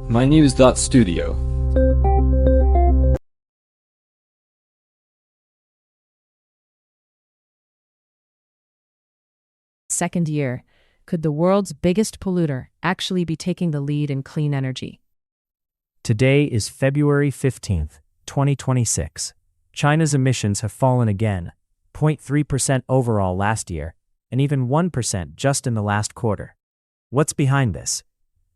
mynews.studio. Second year, could the world's biggest polluter actually be taking the lead in clean energy? Today is February 15th, 2026. China's emissions have fallen again, 0.3% overall last year, and even 1% just in the last quarter. What's behind this?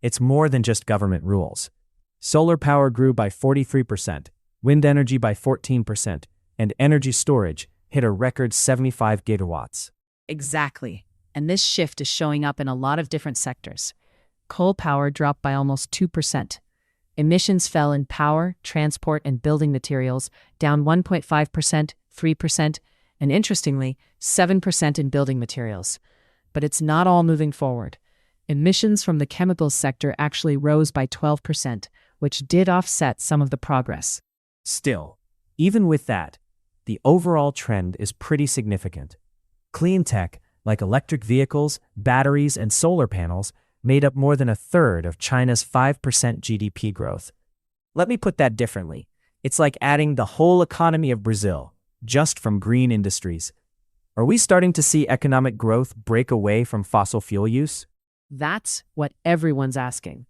It's more than just government rules. Solar power grew by 43%, wind energy by 14%, and energy storage hit a record 75 gigawatts. Exactly. And this shift is showing up in a lot of different sectors. Coal power dropped by almost 2%. Emissions fell in power, transport, and building materials, down 1.5%, 3%, and interestingly, 7% in building materials. But it's not all moving forward. Emissions from the chemicals sector actually rose by 12%, which did offset some of the progress. Still, even with that, the overall trend is pretty significant. Clean tech, like electric vehicles, batteries, and solar panels, made up more than a third of China's 5% GDP growth. Let me put that differently. It's like adding the whole economy of Brazil, just from green industries. Are we starting to see economic growth break away from fossil fuel use? That's what everyone's asking.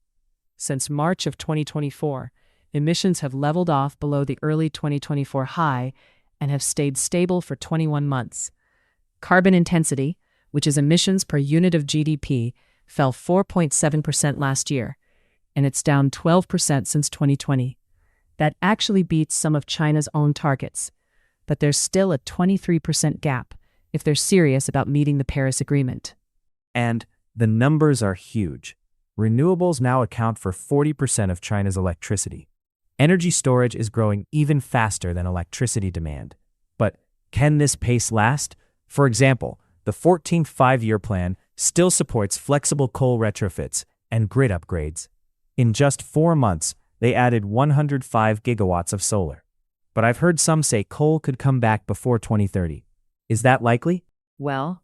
Since March of 2024, emissions have leveled off below the early 2024 high and have stayed stable for 21 months. Carbon intensity, which is emissions per unit of GDP, fell 4.7% last year, and it's down 12% since 2020. That actually beats some of China's own targets, but there's still a 23% gap if they're serious about meeting the Paris Agreement. And the numbers are huge. Renewables now account for 40% of China's electricity. Energy storage is growing even faster than electricity demand. But can this pace last? For example, the 14th five-year plan still supports flexible coal retrofits and grid upgrades. In just 4 months, they added 105 gigawatts of solar. But I've heard some say coal could come back before 2030. Is that likely? Well,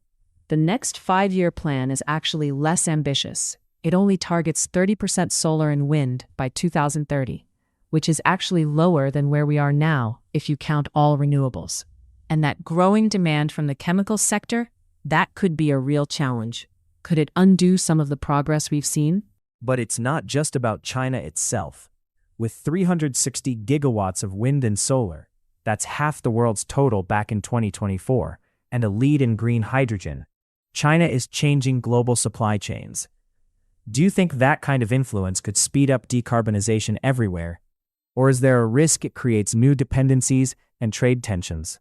the next 5-year plan is actually less ambitious. It only targets 30% solar and wind by 2030, which is actually lower than where we are now if you count all renewables. And that growing demand from the chemical sector, that could be a real challenge. Could it undo some of the progress we've seen? But it's not just about China itself. With 360 gigawatts of wind and solar, that's half the world's total back in 2024, and a lead in green hydrogen, China is changing global supply chains. Do you think that kind of influence could speed up decarbonization everywhere? Or is there a risk it creates new dependencies and trade tensions?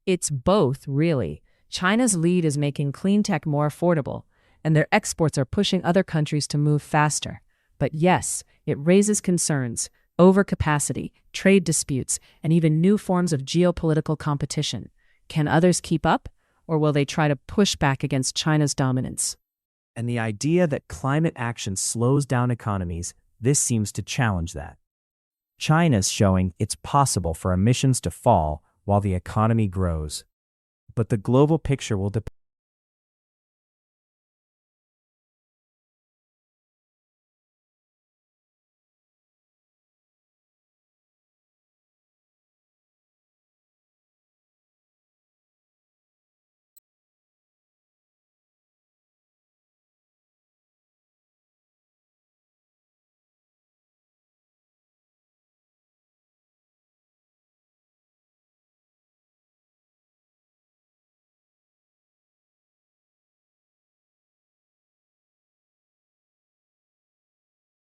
It's both, really. China's lead is making clean tech more affordable, and their exports are pushing other countries to move faster. But yes, it raises concerns: overcapacity, trade disputes, and even new forms of geopolitical competition. Can others keep up, or will they try to push back against China's dominance? And the idea that climate action slows down economies, this seems to challenge that. China's showing it's possible for emissions to fall while the economy grows. But the global picture will depend